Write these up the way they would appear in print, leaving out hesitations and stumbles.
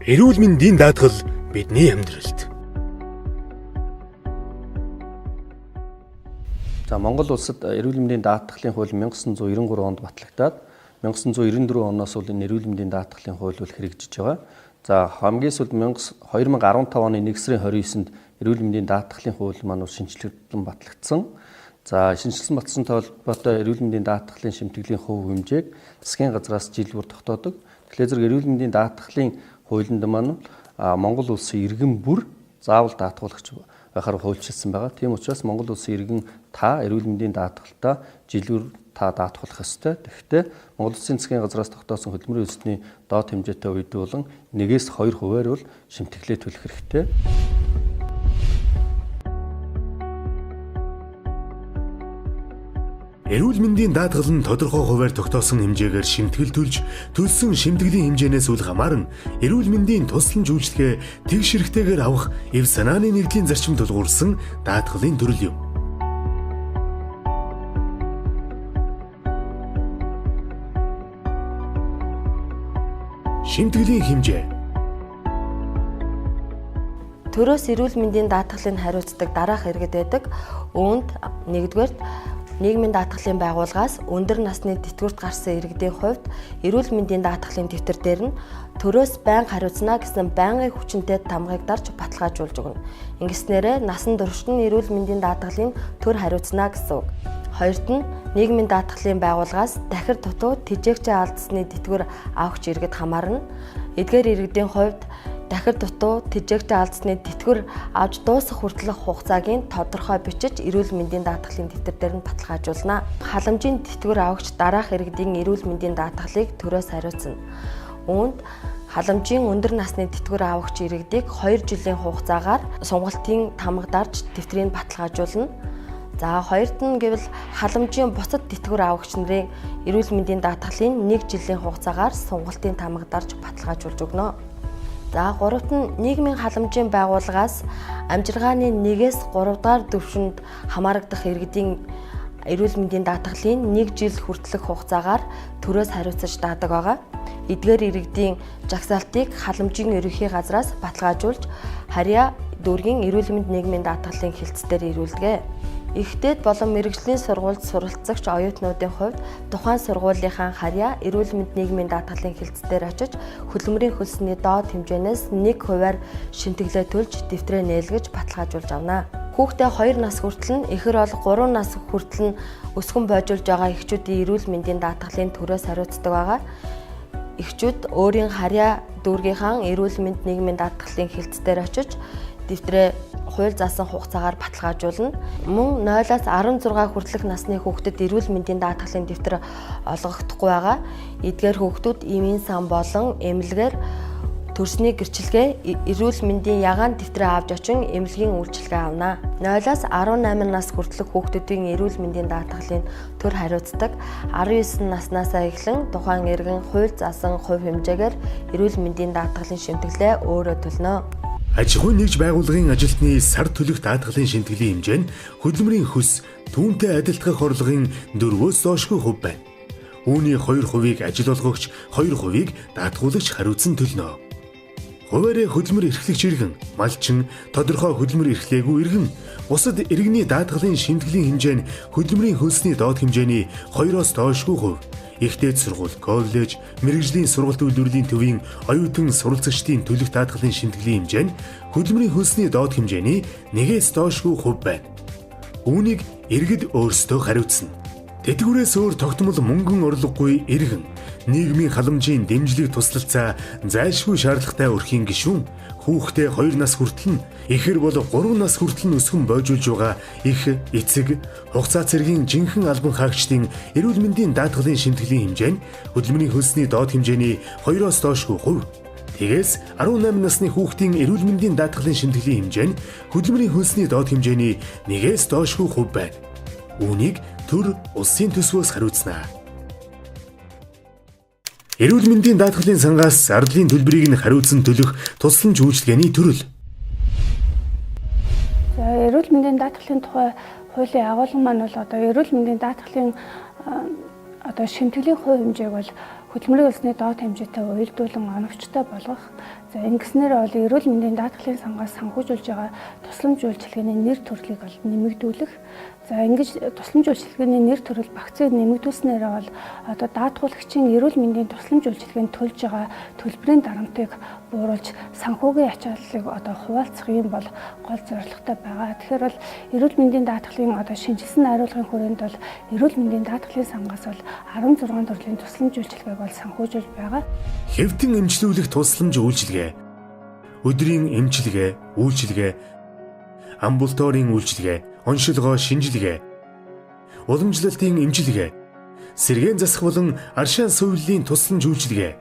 Эрүүл Мэндийн Даатгал Бидний Амьдралд. За Монгол улсад эрүүл мэндийн даатгалын хууль 1993 онд батлагдаад 1994 оноос бол энэ эрүүл мэндийн даатгалын хууль бол хэрэгжиж байгаа. За хамгийн сүүлд 2015 оны 1 сарын 29-нд эрүүл мэндийн даатгалын хууль маань шинжилгэлэн батлагдсан. За шинжилсэн батсан толботой эрүүл мэндийн даатгалын шимтгэлийн хувь хэмжээг засгийн газраас жил бүр тогтоодог. Тэгэхээр зэрэг эрүүл мэндийн даатгалын хуулинд маань Монгол улсын иргэн бүр заавал даатгуулагч байхаар хуульчилсан байгаа. Тийм учраас Монгол улсын иргэн та эрүүл мэндийн даатгалтаа жилээр та даатгуулах ёстой. Тэгэхдээ Монгол улсын засгийн газраас тогтоосон хөдөлмөрийн өсөлтний доод хэмжээтэй үед болон 1-2 хувиар бол шимтгэлээ төлөх хэрэгтэй. Эрүүл Мэндийн Даатгал нь тодорхой хувиар тогтоосон хэмжээгээр шимтгэл төлж, төлсөн шимтгэлийн хэмжээнээс үл хамааран эрүүл мэндийн тусламж үйлчилгээ тэгш хэрэгтэйгээр авах эв санааны нэгдлийн зарчим тулгуурсан даатгалын төрөл юм. Шимтгэлийн хэмжээ. Төрөөс эрүүл мэндийн даатгалыг хариуцдаг дараах иргэд байдаг. Үүнд нэгдүгээр нийгмийн даатгалын байгууллагаас өндөр насны тэтгэврт гарсан иргэдийн хувьд эрүүл мэндийн даатгалын дэвтэр дээр нь төрөөс байнга хариуцна гэсэн байнгын хүчинтэй тамгыг дарж баталгаажуулж өгнө. Ингэснээрээ насан туршид нь эрүүл мэндийн даатгалын төр хариуцна гэсэн үг. Хоёрт нь нийгмийн даатгалын байгууллагаас дахир дутуу тэжээгчээ алдсны тэтгэвэр авахч иргэд хамаарна. Эдгээр иргэдийн хувьд дахир дутуу тэжээгчээ алдсны тэтгэвэр авч дуусах хүртэлх хугацааг тодорхой бичиж эрүүл мэндийн даатгалын дэвтэр дээр нь баталгаажуулна. Халамжийн тэтгэвэр авагч дараах иргэдийн эрүүл мэндийн даатгалыг төрөөс хариуцна. Үүнд халамжийн өндөр насны тэтгэвэр авагч иргэдийг 2 жилийн хугацаагаар сонголтын тамга дарж дэвтрийг баталгаажуулна. За хоёрт нь гэвэл халамжийн бусад тэтгэвэр авагч нарын эрүүл мэндийн даатгалын 1 жилийн хугацаагаар сонголтын тамга дарж баталгаажуулж өгнө. За гуравт нь нийгмийн халамжийн байгууллагаас амжиргааны 1-3 дахь түвшинд хамаарагдах иргэдийн эрүүл мэндийн даатгалын 1 жил хүртэлх хугацаагаар төрөөс хариуцаж даадаг байгаа. Эдгээр иргэдийн жагсаалтыг халамжийн ерөнхий газраас баталгаажуулж харьяа дүүргийн эрүүл мэнд нийгмийн даатгалын хэлтсээр ирүүлдэг. Ихтэйд болон мэрэгжлийн сургуульд суралцагч оюутнуудын хувьд тухайн сургуулийнхаа харьяа эрүүл мэнд нийгмийн даатгалын хэлтсээр очиж хөдөлмөрийн хөлсний доод хэмжээнээс 1% шимтгэлээ төлж дэвтрээ нээлгэж баталгаажуулж авна. Хүүхдээ 2 нас хүртэл нь ихэр бол 3 нас хүртэл нь өсгөн бойжуулж байгаа эхчүүдийн эрүүл мэндийн даатгалын төрөөс хариуцдаг байгаа. Эхчүүд өөрийн харьяа дүүргийнхаа эрүүл мэнд нийгмийн даатгалын хэлтсээр очиж дэвтрээ хууль заасан хугацаагаар баталгаажуулна. Мөн 0-аас 16 хүртэлх насны хүүхдэд эрүүл мэндийн даатгалын дэвтэр олгогдохгүй байгаа. Эдгээр хүүхдүүд эмийн сан болон эмнэлгээр төрсний гэрчилгээ эрүүл мэндийн ягаан дэвтрээ авч очин эмнэлгийн үйлчилгээ авна. 0-аас 18 нас хүртэлх хүүхдүүдийн эрүүл мэндийн даатгалын төр хариуцдаг. 19 наснаасаа эхлэн тухайн иргэн хууль заасан хувь хэмжээгээр эрүүл мэндийн даатгалын шимтгэлээ өөрөө төлнө. Аж ахуйн нэгж байгууллагын ажилтны сар төлөх даатгалын шимтгэлийн хэмжээ нь хөдөлмөрийн хөлс түүнтэй адилтгах орлогын 4-өөс доошгүй хувь байна. Үүний 2%-ийг ажил олгогч, 2%-ийг даатгуулагч хариуцсан төлнө. Хуваарь хөдөлмөр эрхлэгч иргэн, малчин, тодорхой хөдөлмөр эрхлээгүй иргэн, бусад иргэний даатгалын шимтгэлийн хэмжээ нь хөдөлмөрийн хөлсний доод хэмжээний 2-оос доошгүй хувь. Ихтэйд сургууль, коллеж, мэрэгжлийн сургалт үйлдвэрлэлийн төвийн оюутан суралцагчдын төлөх даатгалын шимтгэлийн хэмжээ нь хөдөлмөрийн хөлсний доод хэмжээний 1-ээс доошгүй хувь байна. Үүнийг иргэд өөрсдөө хариуцна. Тэтгэврээс өөр тогтмол мөнгөн орлогогүй иргэн, нийгмийн халамжийн дэмжлэг туслалцаа зайлшгүй шаардлагатай өрхийн гишүүн, хүүхдээ 2 нас хүртэл нь, ихэр бол 3 нас хүртэл нь өсгөн бойжуулж байгаа их эцэг, хугацаа цэргийн жинхэнэ албан хаагчдын эрүүл мэндийн даатгалын шимтгэлийн хэмжээ нь хөдөлмөрийн хөлсний доод хэмжээний 2-оос доошгүй хувь. Тэгээс 18 насны хүүхдийн эрүүл мэндийн даатгалын шимтгэлийн хэмжээ нь хөдөлмөрийн хөлсний доод хэмжээний 1-ээс доошгүй хувь байна. Үүнийг төр улсын төсвөөс хариуцна. Эрүүл мэндийн даатгалын сангаас ардлын төлбөрийг нь хариуцсан төлөх тусламж үйлчилгээний төрөл. За эрүүл мэндийн даатгалын тухай хуулийн агуулга маань бол одоо эрүүл мэндийн даатгалын одоо шимтгэлийн хувь хэмжээг бол хөдөлмөрийн үлсний доод хэмжээтэй уялдуулан оновчтой болгох. За ингэснээр бол эрүүл мэндийн даатгалын сангаас санхүүжүүлж байгаа тусламж үйлчилгээний нэр төрлийг бол нэмэгдүүлэх. За ингэж тусламж үйлчилгээний нэр төрөл багцыг нэмэгдүүлснээр бол одоо даатгуулагчийн эрүүл мэндийн тусламж үйлчилгээнд төлж байгаа төлбөрийн дарамтыг бууруулж санхүүгийн ачааллыг одоо хуваалцах юм бол гол зорилготой байгаа. Тэгэхээр бол эрүүл мэндийн даатгалын одоо шинжилсэн найруулгын хүрээнд бол эрүүл мэндийн даатгалын сангаас бол 16 төрлийн тусламж үйлчилгээг бол санхүүжүүлж байгаа. Хэвтэн эмчлүүлэх тусламж үйлчилгээ, өдрийн эмчилгээ, үйлчилгээ, амбулаторийн үйлчилгээ, оншилгоо шинжилгээ, уламжлалтын эмчилгээ, сэргээн засах болон аршаан суйллын тусламж үйлчилгээ,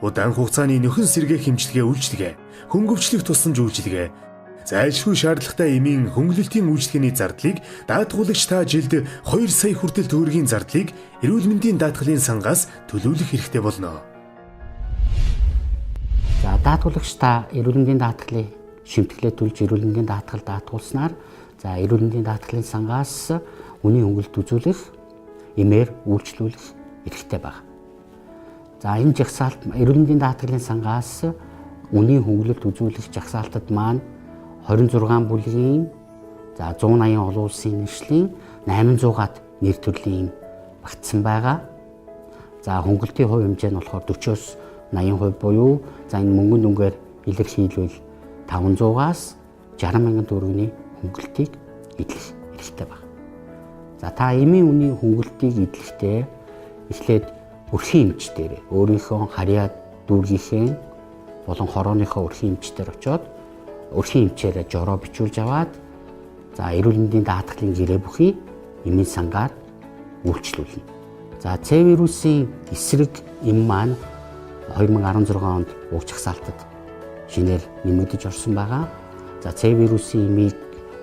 удаан хугацааны нөхөн сэргээх эмчилгээ үйлчилгээ, хөнгөвчлөх тусламж үйлчилгээ, зайлшгүй шаардлагатай эмийн хөнгөлөлтийн үйлчилгээний зардлыг даатгуулагч та жилд 2 сая хүртэл төгрөгийн зардлыг эрүүл мэндийн даатгалын сангаас төлөвлөх хэрэгтэй болно. За даатгуулагч та эрүүл мэндийн даатгалын шимтгэлээ төлж эрүүл мэндийн даатгал даатгуулснаар за эрүүл мэндийн даатгалын сангаас үнийн хөнгөлөлт үзүүлэх, эмээр үйлчлүүлэх эрхтэй байна. За энэ жагсаалт эрүүл мэндийн даатгалын сангаас үнийн хөнгөлөлт үзүүлэх жагсаалтад маань 26 бүлгийн за 180 олон улсын нэршлийн 800-аад нэр төрлийн багтсан байгаа. За хөнгөлтийн хувь хэмжээ нь болохоор 40-оос 80% буюу за энэ мөнгөнд үнгээр илэрхийлвэл 500-аас 60 мянган төгрөгийн хөнгөлтийг эдлэх хэрэгтэй байна. За та эмийн үнийн хөнгөлтийг эдлэхдээ эхлээд өрхийн эмч дээр өөрийнхөө харьяа дүүргийнхээ болон хорооныхоо өрхийн эмчтэр очиод өрхийн эмчээр жороо бичүүлж аваад за эрүүл мэндийн даатгалын гэрээ бүхий эмийн сангаар үйлчлүүлнэ. За С вирусын эсрэг эм маань 2016 онд уг жагсаалтад шинээр нэмэгдэж орсон байгаа. За С вирусын эмийг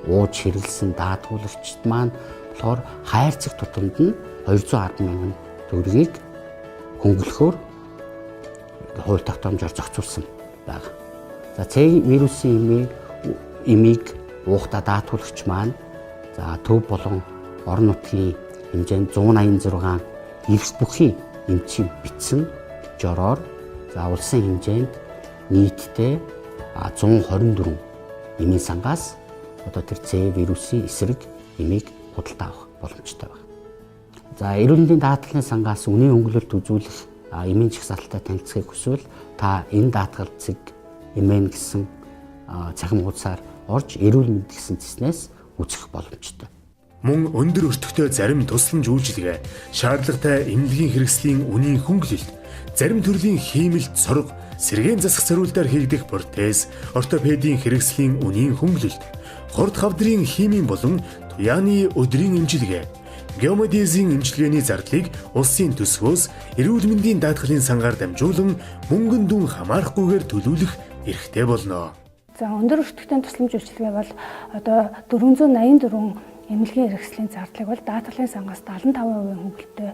ууж хэрэглэсэн даатгуулагчид маань болохоор хайрцаг тутамд нь 210 мянган төгрөгийг хөнгөлөхөөр хууль тогтоомжоор зохицуулсан байна. За С вирусын эмийг уухта даатгуулагч маань за төв болон орон нутгийн хэмжээнд 186 эрс бүхий эмчийн бичсэн жороор за улсын хэмжээнд нийтдээ 124 эмийн сангаас одоо тэр С вирусын эсрэг эмийг худалдаа авах боломжтой байна. За эрүүл мэндийн даатгалын сангаас үнийн хөнгөлөлт үзүүлэх эмийн жагсаалттай танилцахыг хүсвэл та энэ даатгал цэг эмэн гэсэн цахим хуудасаар орж эрүүл мэнд гэсэн цэснээс үзэх боломжтой. Мөн өндөр өртөгтэй зарим тусламж үйлчилгээ, шаардлагатай эмнэлгийн хэрэгслийн үнийн хөнгөлөлт, зарим төрлийн хиймэлт сорго, сэргээн засах зориултаар хийгдэх протез, ортопедийн хэрэгслийн үнийн хөнгөлөлт, хурд хавдрын химийн болон туяаны өдрийн эмчилгээ, геомедизийн эмчилгээний зардлыг улсын төсвөөс эрүүл мэндийн даатгалын сангаар дамжуулан мөнгөн дүн хамаарахгүйгээр төлөвлөх эрхтэй болно. За өндөр өртөгтэй тусламж үйлчилгээ бол одоо 484 эмнэлгийн хэрэгслийн зардлыг бол даатгалын сангаас 75% хөнгөлөлтөй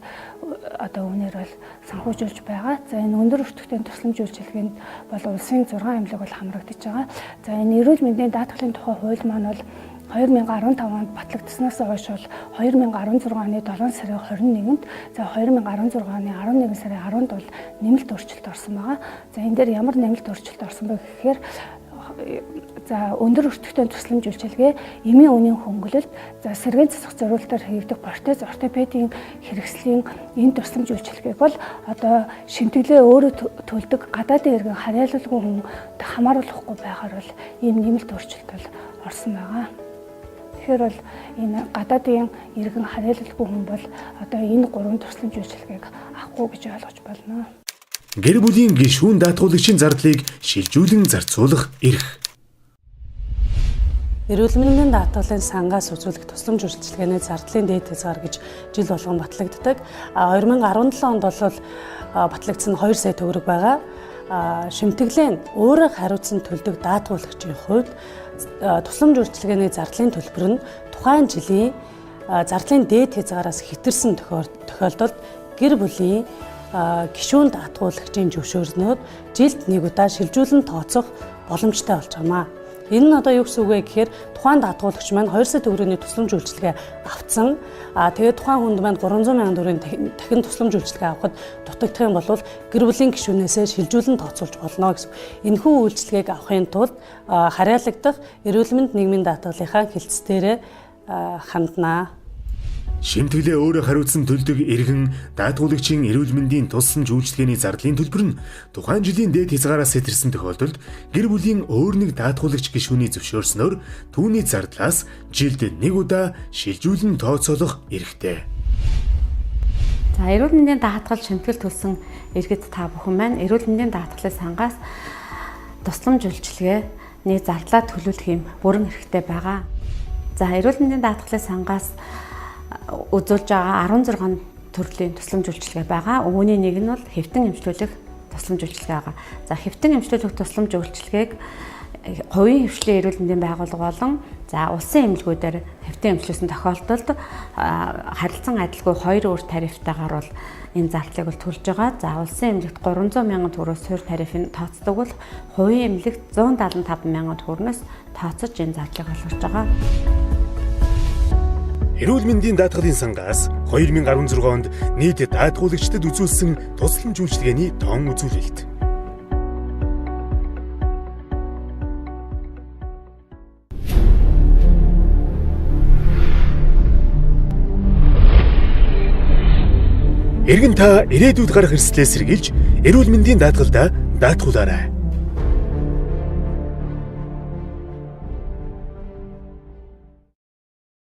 одоо үнээр бол санхүүжүүлж байгаа. За энэ өндөр өртөгтэй тусламж үйлчилгээнд бол улсын 6 эмнэлэг бол хамрагдаж байгаа. За энэ эрүүл мэндийн даатгалын тухай хууль маань бол 2015 онд батлагдсанаас хойш бол 2016 оны 7 сарын 21-нд за 2016 оны 11 сарын 10-нд бол нэмэлт өөрчлөлт орсон байгаа. За энэ дээр ямар нэмэлт өөрчлөлт орсон бэ гэхээр за өндөр өртөгтэй тусламж үйлчилгээ, эмийн үнийн хөнгөлөлт, за сэргээн засах зориулалтаар хийгдэх протез, ортопедийн хэрэгслийн энэ тусламж үйлчилгээг бол одоо шимтгэлээ өөрөө төлдөг гадаадын иргэн харьяалалгүй хүн хамааруулахгүй байгаар бол ийм нэмэлт өөрчлөлт бол орсон байгаа. Тэгэхээр бол энэ гадаадын иргэн харьяалалгүй хүн бол одоо энэ гурван тусламж үйлчилгээг авахгүй гэж ойлгож байна. Гэр бүлийн гишүүн даатгуулагчийн зардлыг шилжүүлэн зарцуулах эрх. Эрүүл мэндийн даатгалын сангаас үзүүлэх тусламж үйлчилгээний зардлын дээд хязгаар гэж жил болгон батлагддаг. 2017 онд бол батлагдсан 2 сая төгрөг байгаа. Шимтгэлээ өөрөө хариуцсан төлдөг даатгуулагчийн хувьд тусламж үйлчилгээний зардлын төлбөр нь тухайн жилийн зардлын дээд хязгаараас хэтэрсэн тохиолдолд гэр бүлийн гишүүн даатгуулагчийн зөвшөөрснөд жилд нэг удаа шилжүүлэн тооцох боломжтой болж байна. Энэ нь одоо юу гэсэн үг вэ гэхээр тухайн даатгуулагч маань 2 сая төгрөгийн тусламж үйлчилгээ авцсан. Тэгээд тухайн хүнд маань 300 мянган төгрөгийн дахин тусламж үйлчилгээ авахд дутагдах юм бол гэр бүлийн гишүүнээсээ шилжүүлэн тооцоолж болно гэсэн. Энэхүү үйлчилгээг авахын тулд харьяалагдах эрүүл мэнд нийгмийн даатгалынхаа хэлцдээрээ ханднаа. Шимтгэлээ өөрөө хариуцсан төлдөг иргэн даатгуулагчийн эрүүл мэндийн тусламж үйлчилгээний зардлын төлбөр нь тухайн жилийн дээд хязгаараас сэтэрсэн тохиолдолд гэр бүлийн өөр нэг даатгуулагч гишүүний зөвшөөрснөөр түүний зардлаас жилд нэг удаа шилжүүлэн тооцоолох эрхтэй. За эрүүл мэндийн даатгал шимтгэл төлсөн иргэд та бүхэн маань эрүүл мэндийн даатгалын сангаас тусламж үйлчилгээний зардлаа төлүүлэх юм бүрэн эрхтэй байгаа. За эрүүл мэндийн даатгалын сангаас үзүүлж байгаа 16 төрлийн тусламж үйлчилгээ байгаа. Үүний нэг нь бол хэвтэн эмчлүүлэх тусламж үйлчилгээ байгаа. За хэвтэн эмчлүүлэх тусламж үйлчилгээг хувийн хвшлийн эрүүл мэндийн байгууллага болон за улсын эмнэлгүүдээр хэвтэн эмчлүүлсэн тохиолдолд харилцан адилгүй 2 өөр тарифтайгаар бол энэ зардлыг бол төлж байгаа. За улсын эмнэлэгт 300 мянган төгрөгөөс суурь тарифыг тооцдог бол хувийн эмнэлэгт 175 мянган төгрөгөөс тооцож энэ зардлыг олгож байгаа. Эрүүл мэндийн даатгалын сангаас 2016 онд нийт даатгуулагчдад үзүүлсэн тусламж үйлчилгээний тоон үзүүлэлт. Иргэн та ирээдүйд гарах эрсдлээс сэргийлж эрүүл мэндийн даатгалдаа даатгуулаарай.